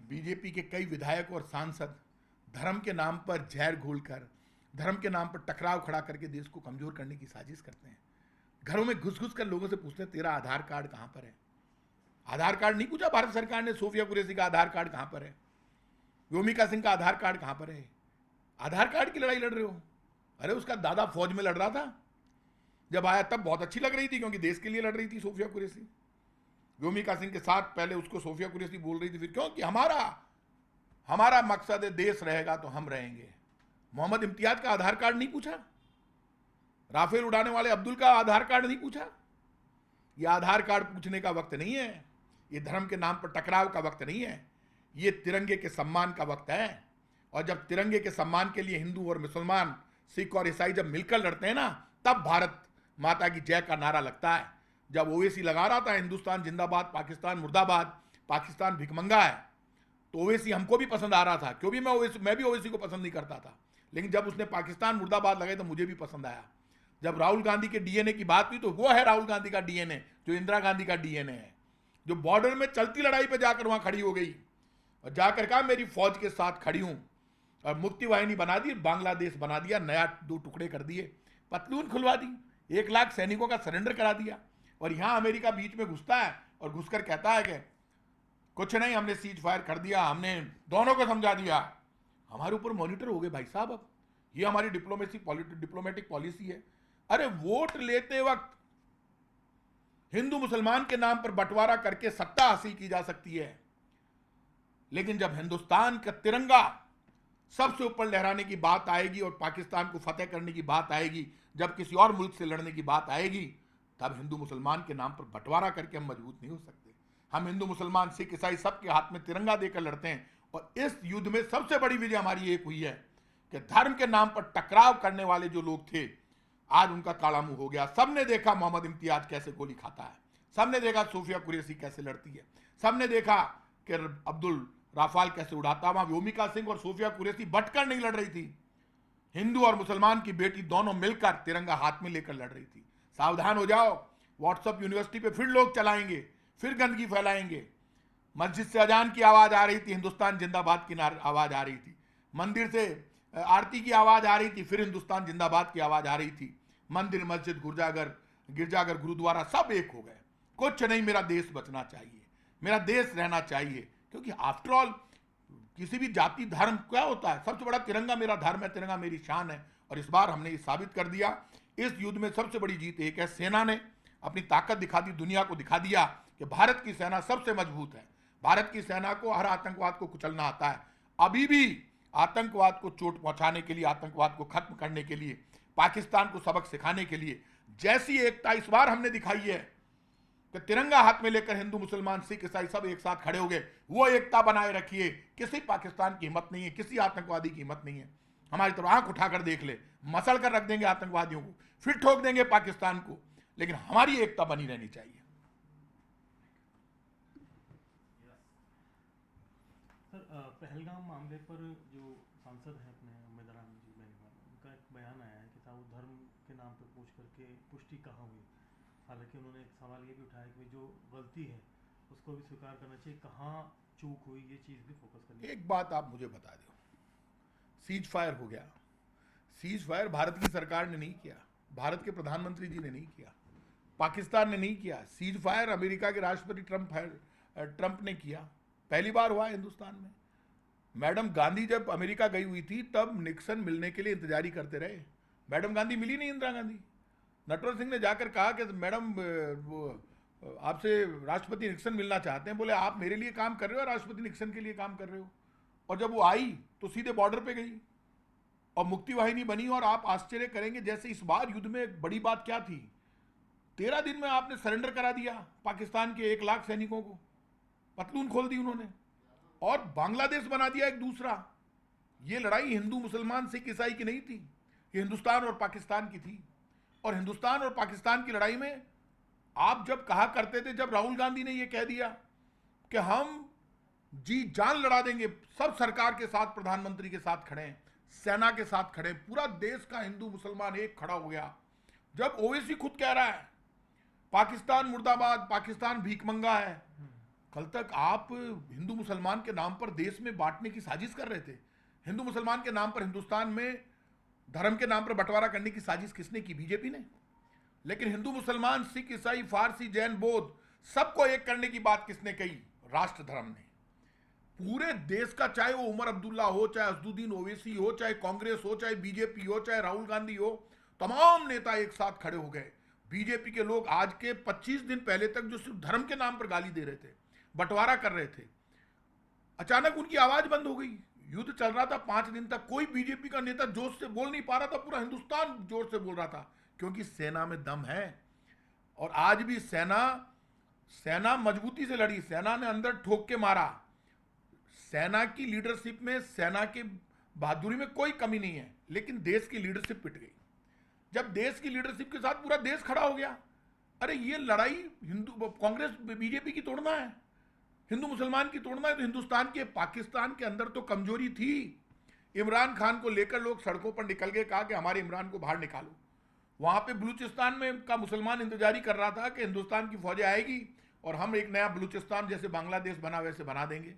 BJP के कई विधायक और सांसद धर्म के नाम पर जहर घोलकर, धर्म के नाम पर टकराव खड़ा करके देश को कमजोर करने की साजिश करते हैं। घरों में घुस घुस कर लोगों से पूछते हैं तेरा आधार कार्ड कहां पर है। आधार कार्ड नहीं पूछा भारत सरकार ने, सोफिया कुरैशी का आधार कार्ड कहां पर है, व्योमिका सिंह का आधार कार्ड कहां पर है। आधार कार्ड की लड़ाई लड़ रहे हो। अरे उसका दादा फौज में लड़ रहा था, जब आया तब बहुत अच्छी लग रही थी क्योंकि देश के लिए लड़ रही थी सोफिया कुरैशी। व्योमिका सिंह के साथ पहले उसको सोफिया कुरैशी बोल रही थी, फिर क्योंकि हमारा मकसद है देश रहेगा तो हम रहेंगे। मोहम्मद इम्तियाज का आधार कार्ड नहीं पूछा, राफेल उड़ाने वाले अब्दुल का आधार कार्ड नहीं पूछा। यह आधार कार्ड पूछने का वक्त नहीं है, यह धर्म के नाम पर टकराव का वक्त नहीं है, यह तिरंगे के सम्मान का वक्त है। और जब तिरंगे के सम्मान के लिए हिंदू और मुसलमान, सिख और ईसाई जब मिलकर लड़ते हैं ना, तब भारत माता की जय का नारा लगता है। जब ओवैसी लगा रहा था हिंदुस्तान जिंदाबाद, पाकिस्तान मुर्दाबाद, पाकिस्तान भिखमंगा है, तो ओवैसी हमको भी पसंद आ रहा था, क्योंकि मैं भी ओवैसी को पसंद नहीं करता था। लेकिन जब उसने पाकिस्तान मुर्दाबाद लगाई तो मुझे भी पसंद आया। जब राहुल गांधी के डीएनए की बात हुई तो वो है राहुल गांधी का डीएनए जो इंदिरा गांधी का डीएनए है, जो बॉर्डर में चलती लड़ाई पे जाकर वहां खड़ी हो गई और जाकर कहा मेरी फौज के साथ खड़ी हूं, और मुक्ति वाहिनी बना दी, बांग्लादेश बना दिया, नया 2 टुकड़े कर दिए, पतलून खुलवा दी, 1 लाख सैनिकों का सरेंडर करा दिया। और यहां अमेरिका बीच में घुसता है और घुसकर कहता है कि कुछ नहीं, हमने सीज फायर कर दिया, हमने दोनों को समझा दिया। हमारे ऊपर मॉनिटर हो गए भाई साहब। अब ये हमारी डिप्लोमेटिक पॉलिसी है। अरे वोट लेते वक्त हिंदू मुसलमान के नाम पर बंटवारा करके सत्ता हासिल की जा सकती है, लेकिन जब हिंदुस्तान का तिरंगा सबसे ऊपर लहराने की बात आएगी और पाकिस्तान को फतेह करने की बात आएगी, जब किसी और मुल्क से लड़ने की बात आएगी, तब हिंदू मुसलमान के नाम पर बंटवारा करके हम मजबूत नहीं हो सकते। हम हिंदू मुसलमान सिख ईसाई सबके हाथ में तिरंगा देकर लड़ते हैं। और इस युद्ध में सबसे बड़ी विजय हमारी एक हुई है कि धर्म के नाम पर टकराव करने वाले जो लोग थे, आज उनका काला मुंह हो गया। सबने देखा मोहम्मद इम्तियाज कैसे गोली खाता है, सबने देखा सोफिया कुरैशी कैसे लड़ती है, सबने देखा कि अब्दुल राफाल कैसे उड़ाता। वहां व्योमिका सिंह और सोफिया कुरैशी बटकर नहीं लड़ रही थी, हिंदू और मुसलमान की बेटी दोनों मिलकर तिरंगा हाथ में लेकर लड़ रही थी। सावधान हो जाओ, व्हाट्सएप यूनिवर्सिटी पे फिर लोग चलाएंगे, फिर गंदगी फैलाएंगे। मस्जिद से अजान की आवाज आ रही थी, हिंदुस्तान जिंदाबाद की आवाज आ रही थी। मंदिर से आरती की आवाज आ रही थी, फिर हिंदुस्तान जिंदाबाद की आवाज आ रही थी। मंदिर, मस्जिद, गिरजाघर, गुरुद्वारा सब एक हो गए। कुछ नहीं, मेरा देश बचना चाहिए, मेरा देश रहना चाहिए, क्योंकि आफ्टर ऑल किसी भी जाति धर्म क्या होता है, सबसे बड़ा तिरंगा मेरा धर्म है, तिरंगा मेरी शान है। और इस बार हमने ये साबित कर दिया। इस युद्ध में सबसे बड़ी जीत एक है, सेना ने अपनी ताकत दिखा दी, दुनिया को दिखा दिया कि भारत की सेना सबसे मजबूत है। भारत की सेना को हर आतंकवाद को कुचलना आता है। अभी भी आतंकवाद को चोट पहुंचाने के लिए, आतंकवाद को खत्म करने के लिए, पाकिस्तान को सबक सिखाने के लिए जैसी एकता इस बार हमने दिखाई है कि तिरंगा हाथ में लेकर हिंदू मुसलमान सिख ईसाई सब एक साथ खड़े हो गए, वो एकता बनाए रखिए। किसी पाकिस्तान की हिम्मत नहीं है, किसी आतंकवादी की हिम्मत नहीं है। हमारी तरफ आंख उठाकर देख ले, मसल कर रख देंगे आतंकवादियों को, फिर ठोक देंगे पाकिस्तान को, लेकिन हमारी एकता बनी रहनी चाहिए। सर, पहलगाम मामले पर जो सांसद हैं अपने उम्मीदवार जी बेनीवाल, उनका एक बयान आया है कि साहब धर्म के नाम पे पूछ करके पुष्टि कहाँ हुई। हालांकि उन्होंने एक सवाल ये भी उठाया कि जो गलती है उसको भी स्वीकार करना चाहिए, कहाँ चूक हुई ये चीज़ भी फोकस करनी। एक बात आप मुझे बता दो, सीज फायर हो गया, सीज फायर भारत की सरकार ने नहीं किया, भारत के प्रधानमंत्री जी ने नहीं किया, पाकिस्तान ने नहीं किया। सीज फायर अमेरिका के राष्ट्रपति ट्रंप ने किया, पहली बार हुआ हिंदुस्तान में। मैडम गांधी जब अमेरिका गई हुई थी तब निक्सन मिलने के लिए इंतजारी करते रहे, मैडम गांधी मिली नहीं। इंदिरा गांधी, नटवर सिंह ने जाकर कहा कि मैडम आपसे राष्ट्रपति निक्सन मिलना चाहते हैं। बोले आप मेरे लिए काम कर रहे हो, राष्ट्रपति निक्सन के लिए काम कर रहे हो। और जब वो आई तो सीधे बॉर्डर पे गई और मुक्ति वाहिनी बनी। और आप आश्चर्य करेंगे, जैसे इस बार युद्ध में एक बड़ी बात क्या थी, 13 दिन में आपने सरेंडर करा दिया पाकिस्तान के 1 लाख सैनिकों को, पतलून खोल दी उन्होंने, और बांग्लादेश बना दिया एक दूसरा। ये लड़ाई हिंदू मुसलमान सिख ईसाई की नहीं थी, ये हिंदुस्तान और पाकिस्तान की थी। और हिंदुस्तान और पाकिस्तान की लड़ाई में आप जब कहा करते थे, जब राहुल गांधी ने ये कह दिया कि हम जी जान लड़ा देंगे, सब सरकार के साथ, प्रधानमंत्री के साथ खड़े हैं, सेना के साथ खड़े हैं, पूरा देश का हिंदू मुसलमान एक खड़ा हो गया। जब ओवैसी खुद कह रहा है पाकिस्तान मुर्दाबाद, पाकिस्तान भीखमंगा है, कल तक आप हिंदू मुसलमान के नाम पर देश में बांटने की साजिश कर रहे थे। हिंदू मुसलमान के नाम पर हिंदुस्तान में धर्म के नाम पर बंटवारा करने की साजिश किसने की? बीजेपी ने। लेकिन हिंदू मुसलमान, सिख, ईसाई, फारसी, जैन, बौद्ध सबको एक करने की बात किसने कही? राष्ट्र धर्म ने। पूरे देश का, चाहे वो उमर अब्दुल्ला हो, चाहे असदुद्दीन ओवैसी हो, चाहे कांग्रेस हो, चाहे बीजेपी हो, चाहे राहुल गांधी हो, तमाम नेता एक साथ खड़े हो गए। बीजेपी के लोग आज के 25 दिन पहले तक जो सिर्फ धर्म के नाम पर गाली दे रहे थे, बंटवारा कर रहे थे, अचानक उनकी आवाज बंद हो गई। युद्ध चल रहा था 5 दिन तक, कोई बीजेपी का नेता जोश से बोल नहीं पा रहा था, पूरा हिंदुस्तान जोर से बोल रहा था, क्योंकि सेना में दम है। और आज भी सेना मजबूती से लड़ी, सेना ने अंदर ठोक के मारा। सेना की लीडरशिप में, सेना की बहादुरी में कोई कमी नहीं है, लेकिन देश की लीडरशिप पिट गई। जब देश की लीडरशिप के साथ पूरा देश खड़ा हो गया, अरे ये लड़ाई हिंदू कांग्रेस बीजेपी की तोड़ना है, हिंदू मुसलमान की तोड़ना है, तो हिंदुस्तान के, पाकिस्तान के अंदर तो कमजोरी थी। इमरान खान को लेकर लोग सड़कों पर निकल गए, कहा कि हमारे इमरान को बाहर निकालो। वहां पे बलूचिस्तान में का मुसलमान इंतजारी कर रहा था कि हिंदुस्तान की फौजें आएगी और हम एक नया बलूचिस्तान जैसे बांग्लादेश बना वैसे बना देंगे।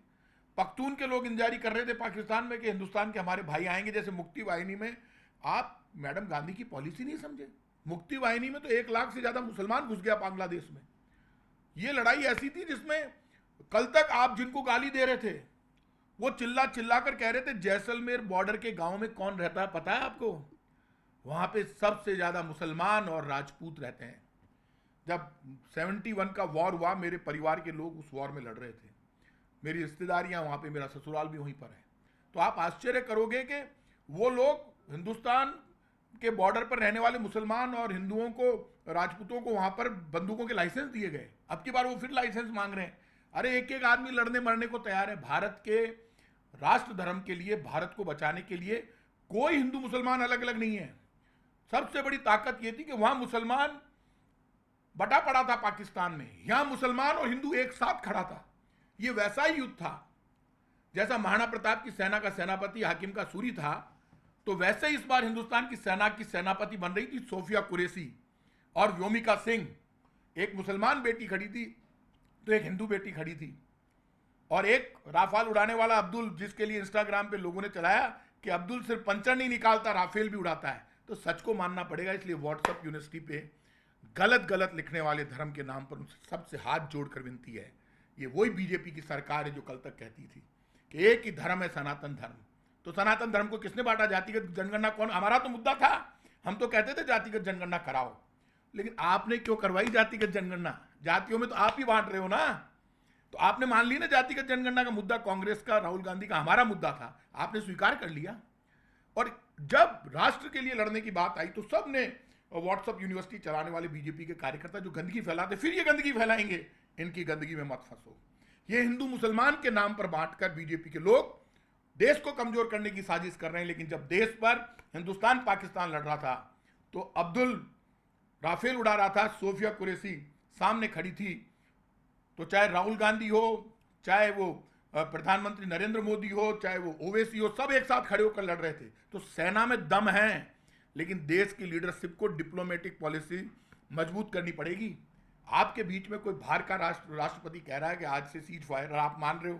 पख्तून के लोग इंतजारी कर रहे थे पाकिस्तान में कि हिंदुस्तान के हमारे भाई आएंगे, जैसे मुक्ति वाहिनी में। आप मैडम गांधी की पॉलिसी नहीं समझे। मुक्ति वाहिनी में तो 1 लाख से ज्यादा मुसलमान घुस गया बांग्लादेश में। ये लड़ाई ऐसी थी जिसमें कल तक आप जिनको गाली दे रहे थे, वो चिल्ला चिल्ला कर कह रहे थे जैसलमेर बॉर्डर के गांव में कौन रहता है पता है आपको? वहां पे सबसे ज्यादा मुसलमान और राजपूत रहते हैं। जब 71 का वॉर हुआ, मेरे परिवार के लोग उस वॉर में लड़ रहे थे, मेरी रिश्तेदारियां वहां पे, मेरा ससुराल भी वहीं पर है। तो आप आश्चर्य करोगे कि वो लोग हिंदुस्तान के बॉर्डर पर रहने वाले मुसलमान और हिंदुओं को, राजपूतों को वहां पर बंदूकों के लाइसेंस दिए गए। अब की बार वो फिर लाइसेंस मांग रहे हैं। अरे एक एक आदमी लड़ने मरने को तैयार है भारत के राष्ट्र धर्म के लिए, भारत को बचाने के लिए। कोई हिंदू मुसलमान अलग अलग नहीं है। सबसे बड़ी ताकत यह थी कि वहां मुसलमान बटा पड़ा था पाकिस्तान में, यहां मुसलमान और हिंदू एक साथ खड़ा था। यह वैसा ही युद्ध था जैसा महाराणा प्रताप की सेना का सेनापति हाकिम का सूरी था, तो वैसे ही इस बार हिंदुस्तान की सेना की सेनापति बन रही थी सोफिया कुरैशी और व्योमिका सिंह। एक मुसलमान बेटी खड़ी थी तो एक हिंदू बेटी खड़ी थी, और एक राफेल उड़ाने वाला अब्दुल, जिसके लिए इंस्टाग्राम पे लोगों ने चलाया कि अब्दुल सिर्फ पंचर नहीं निकालता, राफेल भी उड़ाता है। तो सच को मानना पड़ेगा। इसलिए व्हाट्सएप यूनिवर्सिटी पे गलत गलत लिखने वाले धर्म के नाम पर उनसे सबसे हाथ जोड़कर विनती है, ये वही बीजेपी की सरकार है जो कल तक कहती थी कि एक ही धर्म है सनातन धर्म। तो सनातन धर्म को किसने बांटा? जातिगत जनगणना कौन? हमारा तो मुद्दा था, हम तो कहते थे जातिगत जनगणना कराओ, लेकिन आपने क्यों करवाई जातिगत जनगणना? जातियों में तो आप ही बांट रहे हो ना। तो आपने मान ली ना जातिगत जनगणना का मुद्दा कांग्रेस का, राहुल गांधी का, हमारा मुद्दा था, आपने स्वीकार कर लिया। और जब राष्ट्र के लिए लड़ने की बात आई तो सब ने, व्हाट्सएप यूनिवर्सिटी चलाने वाले बीजेपी के कार्यकर्ता जो गंदगी फैलाते, फिर ये गंदगी फैलाएंगे, इनकी गंदगी में मत फंसो। ये हिंदू मुसलमान के नाम पर बांटकर बीजेपी के लोग देश को कमजोर करने की साजिश कर रहे हैं। लेकिन जब देश पर हिंदुस्तान पाकिस्तान लड़ रहा था तो अब्दुल राफेल उड़ा रहा था, सोफिया कुरैशी सामने खड़ी थी, तो चाहे राहुल गांधी हो, चाहे वो प्रधानमंत्री नरेंद्र मोदी हो, चाहे वो ओवैसी हो, सब एक साथ खड़े होकर लड़ रहे थे। तो सेना में दम है, लेकिन देश की लीडरशिप को डिप्लोमेटिक पॉलिसी मजबूत करनी पड़ेगी। आपके बीच में कोई बाहर का राष्ट्रपति कह रहा है कि आज से सीज फायर, और आप मान रहे हो।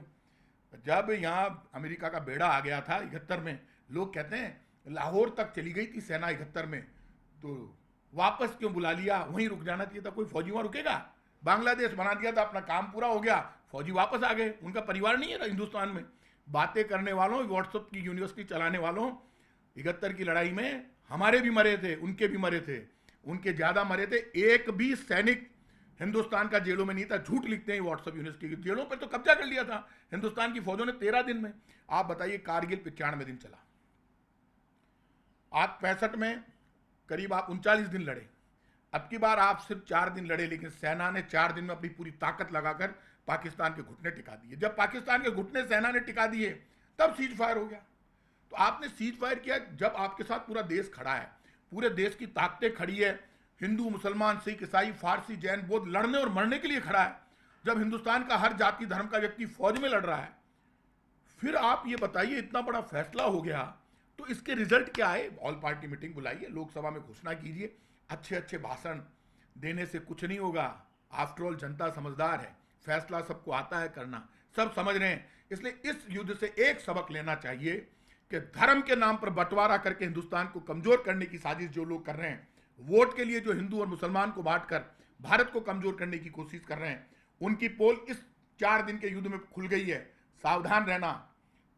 जब यहाँ अमेरिका का बेड़ा आ गया था 71 में, लोग कहते हैं लाहौर तक चली गई थी सेना 71 में, तो वापस क्यों बुला लिया? वहीं रुक जाना चाहिए था। कोई फौजी वहां रुकेगा? बांग्लादेश बना दिया था, अपना काम पूरा हो गया, फौजी वापस आ गए, उनका परिवार नहीं है हिंदुस्तान में। बातें करने वालों, व्हाट्सएप की यूनिवर्सिटी चलाने वालों, 71 की लड़ाई में हमारे भी मरे थे, उनके भी मरे थे, उनके ज्यादा मरे थे। एक भी सैनिक हिंदुस्तान का जेलों में नहीं था। झूठ लिखते हैं व्हाट्सएप यूनिवर्सिटी की। जेलों पर तो कब्जा कर लिया था हिंदुस्तान की फौजों ने 13 दिन में। आप बताइए, कारगिल 95 दिन चला, आप 65 में करीब आप 39 दिन लड़े। अब की बार आप सिर्फ 4 दिन लड़े, लेकिन सेना ने 4 दिन में अपनी पूरी ताकत लगाकर पाकिस्तान के घुटने टिका दिए। जब पाकिस्तान के घुटने सेना ने टिका दिए तब सीज फायर हो गया। तो आपने सीज फायर किया जब आपके साथ पूरा देश खड़ा है, पूरे देश की ताकतें खड़ी है, हिंदू मुसलमान सिख ईसाई फारसी जैन बौद्ध लड़ने और मरने के लिए खड़ा है। जब हिंदुस्तान का हर जाति धर्म का व्यक्ति फौज में लड़ रहा है, फिर आप ये बताइए इतना बड़ा फैसला हो गया, तो इसके रिजल्ट क्या है? ऑल पार्टी मीटिंग बुलाइए, लोकसभा में घोषणा कीजिए। अच्छे अच्छे भाषण देने से कुछ नहीं होगा। आफ्टर ऑल जनता समझदार है, फैसला सबको आता है करना, सब समझ रहे हैं। इसलिए इस युद्ध से एक सबक लेना चाहिए कि धर्म के नाम पर बंटवारा करके हिंदुस्तान को कमजोर करने की साजिश जो लोग कर रहे हैं, वोट के लिए जो हिंदू और मुसलमान को बांटकर भारत को कमजोर करने की कोशिश कर रहे हैं, उनकी पोल इस 4 दिन के युद्ध में खुल गई है। सावधान रहना,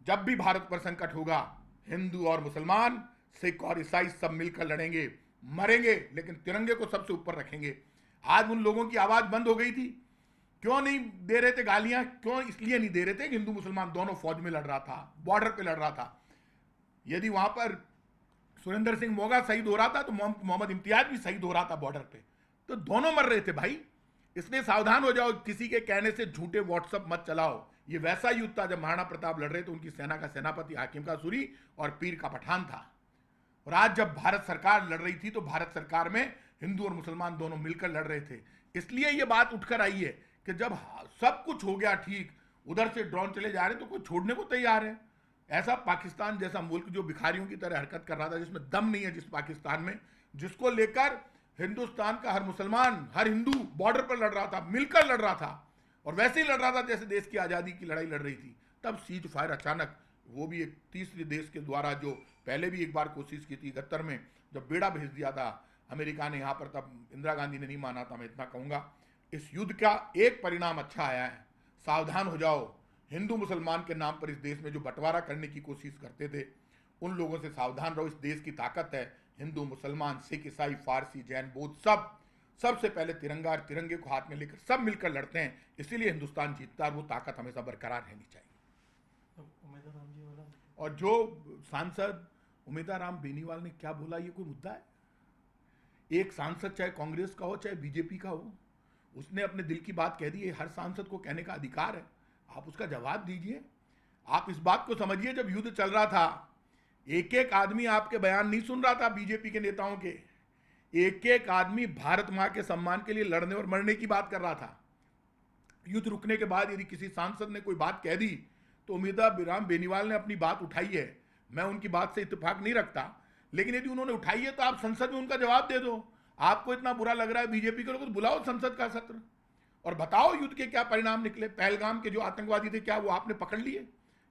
जब भी भारत पर संकट होगा, हिंदू और मुसलमान, सिख और ईसाई सब मिलकर लड़ेंगे, मरेंगे, लेकिन तिरंगे को सबसे ऊपर रखेंगे। आज उन लोगों की आवाज बंद हो गई थी, क्यों नहीं दे रहे थे गालियां? क्यों? इसलिए नहीं दे रहे थे, हिंदू मुसलमान दोनों फौज में लड़ रहा था, बॉर्डर पे लड़ रहा था। यदि वहां पर सुरेंद्र सिंह मोगा शहीद हो रहा था तो मोहम्मद इम्तियाज भी शहीद हो रहा था बॉर्डर पे, तो दोनों मर रहे थे भाई। इसलिए सावधान हो जाओ, किसी के कहने से झूठे व्हाट्सएप मत चलाओ। ये वैसा युद्ध था जब महाराणा प्रताप लड़ रहे थे, उनकी सेना का सेनापति हाकिम का सूरी और पीर का पठान था। और आज जब भारत सरकार लड़ रही थी तो भारत सरकार में हिंदू और मुसलमान दोनों मिलकर लड़ रहे थे। इसलिए ये बात उठकर आई है कि जब सब कुछ हो गया ठीक, उधर से ड्रोन चले जा रहे तो कोई छोड़ने को तैयार है? ऐसा पाकिस्तान जैसा मुल्क जो भिखारियों की तरह हरकत कर रहा था, जिसमें दम नहीं है, जिस पाकिस्तान में, जिसको लेकर हिंदुस्तान का हर मुसलमान, हर हिंदू बॉर्डर पर लड़ रहा था, मिलकर लड़ रहा था, और वैसे ही लड़ रहा था जैसे देश की आज़ादी की लड़ाई लड़ रही थी। तब सीज फायर अचानक, वो भी एक तीसरे देश के द्वारा, जो पहले भी एक बार कोशिश की थी 71 में, जब बेड़ा भेज दिया था अमेरिका ने यहाँ पर, तब इंदिरा गांधी ने नहीं माना था। मैं इतना कहूँगा, इस युद्ध का एक परिणाम अच्छा आया है। सावधान हो जाओ, हिंदू मुसलमान के नाम पर इस देश में जो बंटवारा करने की कोशिश करते थे, उन लोगों से सावधान रहो। इस देश की ताकत है, हिंदू मुसलमान, सिख, ईसाई, फारसी, जैन, बौद्ध, सब सबसे पहले तिरंगा और तिरंगे को हाथ में लेकर सब मिलकर लड़ते हैं, इसीलिए हिंदुस्तान जीतता है। वो ताकत हमेशा बरकरार रहनी चाहिए। और जो सांसद उमेदाराम बेनीवाल ने क्या बोला, ये कोई मुद्दा है? एक सांसद चाहे कांग्रेस का हो चाहे बीजेपी का हो, उसने अपने दिल की बात कह दी है। हर सांसद को कहने का अधिकार है, आप उसका जवाब दीजिए। आप इस बात को समझिए, जब युद्ध चल रहा था, एक एक आदमी आपके बयान नहीं सुन रहा था बीजेपी के नेताओं के, एक एक आदमी भारत मां के सम्मान के लिए लड़ने और मरने की बात कर रहा था। युद्ध रुकने के बाद यदि किसी सांसद ने कोई बात कह दी तो उमेदाराम बेनीवाल ने अपनी बात उठाई है, मैं उनकी बात से इत्तेफाक नहीं रखता, लेकिन यदि उन्होंने उठाई है तो आप संसद में उनका जवाब दे दो। आपको इतना बुरा लग रहा है बीजेपी को, तो बुलाओ संसद का सत्र और बताओ युद्ध के क्या परिणाम निकले। पहलगाम के जो आतंकवादी थे, क्या वो आपने पकड़ लिए?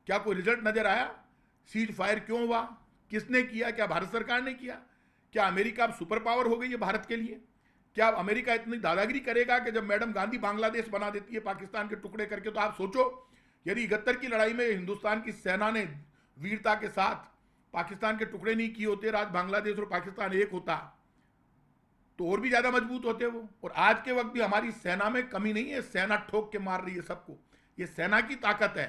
क्या कोई रिजल्ट नजर आया? सीज फायर क्यों हुआ? किसने किया? क्या भारत सरकार ने किया? क्या अमेरिका अब सुपर पावर हो गई है भारत के लिए? क्या अमेरिका इतनी दादागिरी करेगा कि जब मैडम गांधी बांग्लादेश बना देती है पाकिस्तान के टुकड़े करके, तो आप सोचो यदि 71 की लड़ाई में हिंदुस्तान की सेना ने वीरता के साथ पाकिस्तान के टुकड़े नहीं किए होते, आज बांग्लादेश और पाकिस्तान एक होता तो और भी ज्यादा मजबूत होते वो। और आज के वक्त भी हमारी सेना में कमी नहीं है, सेना ठोक के मार रही है सबको। ये सेना की ताकत है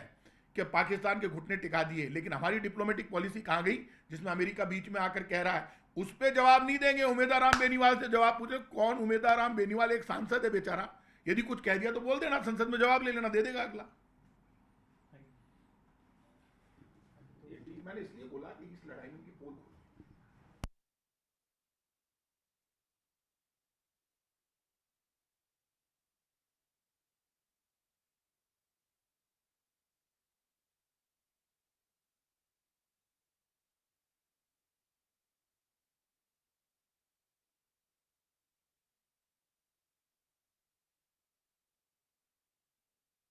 कि पाकिस्तान के घुटने टिका दिए, लेकिन हमारी डिप्लोमेटिक पॉलिसी कहां गई, जिसमें अमेरिका बीच में आकर कह रहा है, उस पर जवाब नहीं देंगे। उमेदाराम बेनीवाल से जवाब पूछे, कौन उमेदाराम बेनीवाल? एक सांसद है बेचारा, यदि कुछ कह दिया तो बोल देना, संसद में जवाब ले लेना, दे देगा अगला।